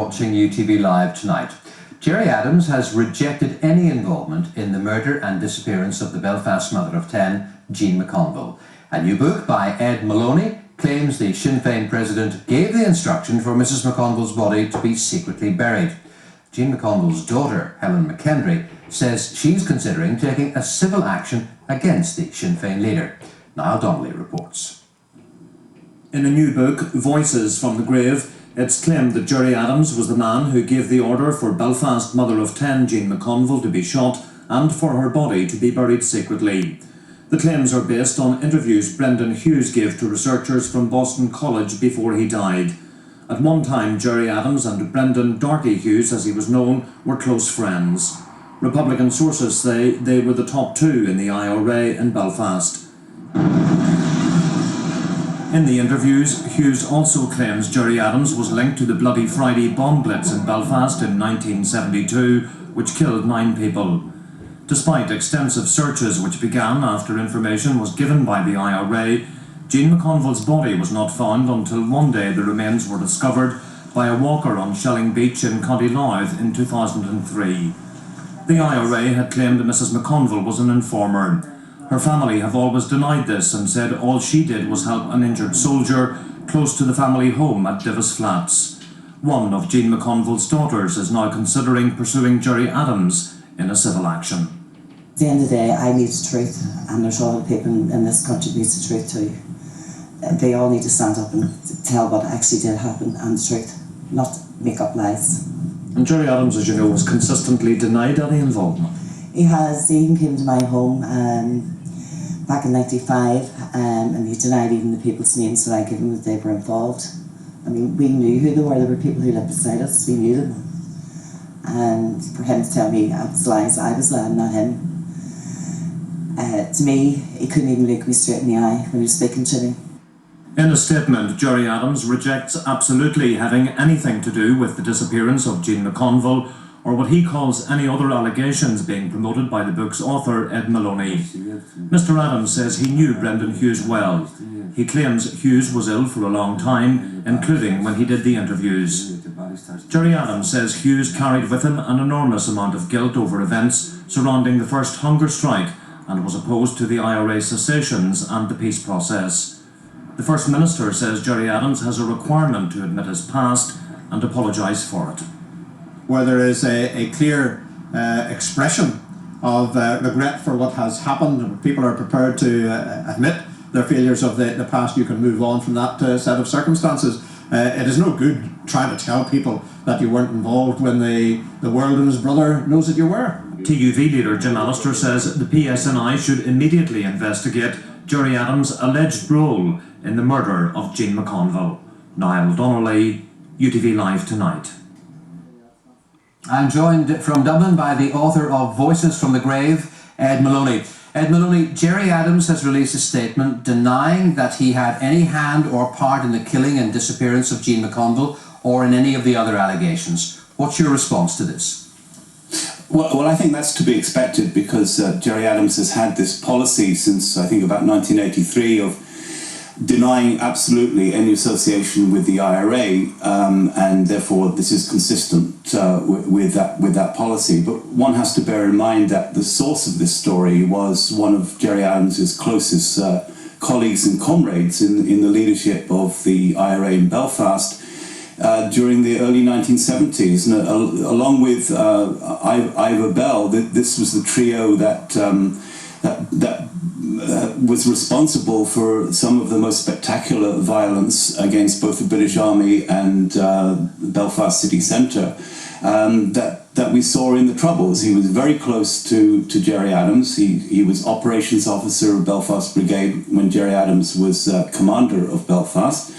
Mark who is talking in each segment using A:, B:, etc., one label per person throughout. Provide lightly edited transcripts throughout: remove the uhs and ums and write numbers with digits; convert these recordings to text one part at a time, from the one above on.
A: watching UTV Live tonight. Gerry Adams has rejected any involvement in the murder and disappearance of the Belfast mother of 10, Jean McConville. A new book by Ed Maloney claims the Sinn Féin president gave the instruction for Mrs McConville's body to be secretly buried. Jean McConville's daughter, Helen McHenry, says she's considering taking a civil action against the Sinn Féin leader. Niall Donnelly reports.
B: In a new book, Voices from the Grave, it's claimed that Gerry Adams was the man who gave the order for Belfast mother of 10, Jean McConville, to be shot and for her body to be buried secretly. The claims are based on interviews Brendan Hughes gave to researchers from Boston College before he died. At one time, Gerry Adams and Brendan Darky Hughes, as he was known, were close friends. Republican sources say they were the top two in the IRA in Belfast. In the interviews, Hughes also claims Gerry Adams was linked to the Bloody Friday bomb blitz in Belfast in 1972, which killed 9 people. Despite extensive searches which began after information was given by the IRA, Jean McConville's body was not found until one day the remains were discovered by a walker on Shelling Beach in County Louth in 2003. The IRA had claimed Mrs McConville was an informer. Her family have always denied this and said all she did was help an injured soldier close to the family home at Divis Flats. One of Jean McConville's daughters is now considering pursuing Gerry Adams in a civil action.
C: At the end of the day, I need the truth, and there's other people in this country who need the truth too. They all need to stand up and tell what actually did happen and the truth, not make up lies.
B: And Gerry Adams, as you know, has consistently denied any involvement.
C: He has. He even came to my home back in '95, and he denied even the people's names that I gave him that they were involved. I mean, we knew who they were. There were people who lived beside us. We knew them. And for him to tell me I was lies, I was lying, not him. To me, he couldn't even look me straight in the eye when he was speaking to me.
B: In a statement, Gerry Adams rejects absolutely having anything to do with the disappearance of Jean McConville, or what he calls any other allegations being promoted by the book's author, Ed Maloney. Mr. Adams says he knew Brendan Hughes well. He claims Hughes was ill for a long time, including when he did the interviews. Gerry Adams says Hughes carried with him an enormous amount of guilt over events surrounding the first hunger strike and was opposed to the IRA cessations and the peace process. The First Minister says Gerry Adams has a requirement to admit his past and apologise for it.
D: Where there is a clear expression of regret for what has happened, people are prepared to admit their failures of the past, you can move on from that set of circumstances. It is no good trying to tell people that you weren't involved when the world and his brother knows that you were.
B: TUV leader Jim Allister says the PSNI should immediately investigate Gerry Adams' alleged role in the murder of Jean McConville. Niall Donnelly, UTV Live Tonight.
A: I'm joined from Dublin by the author of Voices from the Grave, Ed Maloney. Ed Maloney, Gerry Adams has released a statement denying that he had any hand or part in the killing and disappearance of Jean McConville or in any of the other allegations. What's your response to this?
E: Well, I think that's to be expected because Gerry Adams has had this policy since, I think, about 1983 of denying absolutely any association with the IRA, and therefore this is consistent with that policy. But one has to bear in mind that the source of this story was one of Gerry Adams's closest colleagues and comrades in the leadership of the IRA in Belfast during the early 1970s, and along with Ivor Bell, this was the trio that was responsible for some of the most spectacular violence against both the British Army and Belfast city centre that we saw in the Troubles. He was very close to Gerry Adams. He was operations officer of Belfast Brigade when Gerry Adams was commander of Belfast.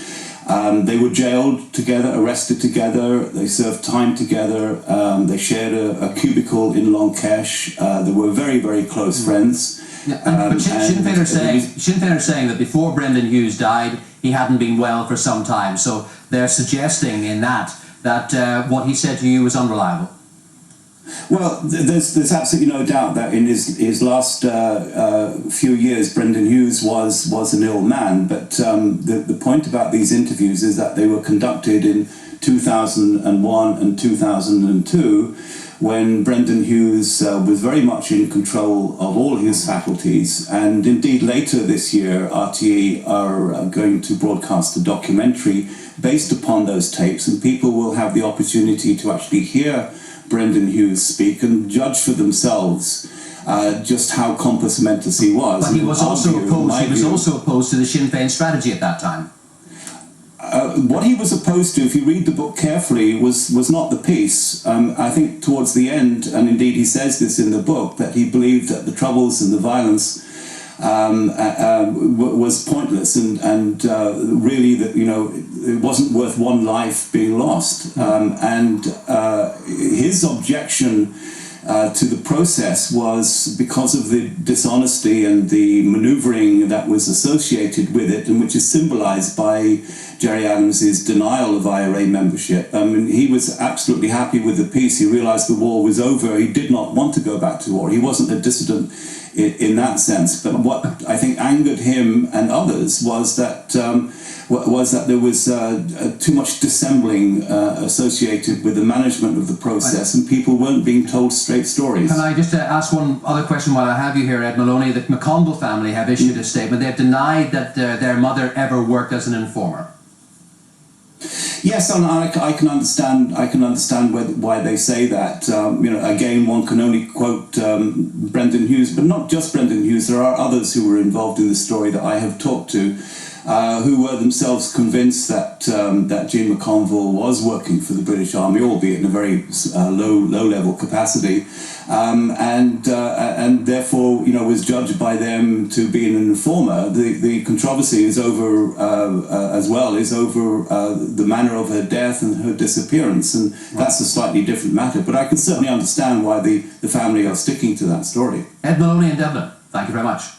E: They were jailed together, arrested together, they served time together, they shared a cubicle in Long Kesh. They were very, very close friends.
A: Yeah, but Sinn Féin are saying that before Brendan Hughes died, he hadn't been well for some time. So they're suggesting in that what he said to you was unreliable.
E: Well, there's absolutely no doubt that in his last few years, Brendan Hughes was an ill man. But the point about these interviews is that they were conducted in 2001 and 2002, when Brendan Hughes was very much in control of all his faculties. And indeed, later this year, RTE are going to broadcast a documentary based upon those tapes, and people will have the opportunity to actually hear Brendan Hughes speak and judge for themselves just how compos mentis he was.
A: But he was also opposed to the Sinn Féin strategy at that time.
E: What he was opposed to, if you read the book carefully, was not the peace. I think towards the end, and indeed he says this in the book, that he believed that the troubles and the violence was pointless, and really that it wasn't worth one life being lost. And his objection to the process was because of the dishonesty and the manoeuvring that was associated with it, and which is symbolised by Gerry Adams's denial of IRA membership. I mean, he was absolutely happy with the peace. He realised the war was over. He did not want to go back to war. He wasn't a dissident in that sense. But what I think angered him and others was that there was too much dissembling associated with the management of the process, and people weren't being told straight stories.
A: Can I just ask one other question while I have you here, Ed Maloney? The McConville family have issued a statement. They've denied that their mother ever worked as an informer.
E: Yes, and I can understand. Why they say that. Again, one can only quote Brendan Hughes, but not just Brendan Hughes. There are others who were involved in the story that I have talked to, who were themselves convinced that Jean McConville was working for the British Army, albeit in a very low-level capacity, and therefore was judged by them to be an informer. The controversy is over the manner of her death and her disappearance, and that's a slightly different matter. But I can certainly understand why the family are sticking to that story.
A: Ed Maloney in Dublin, thank you very much.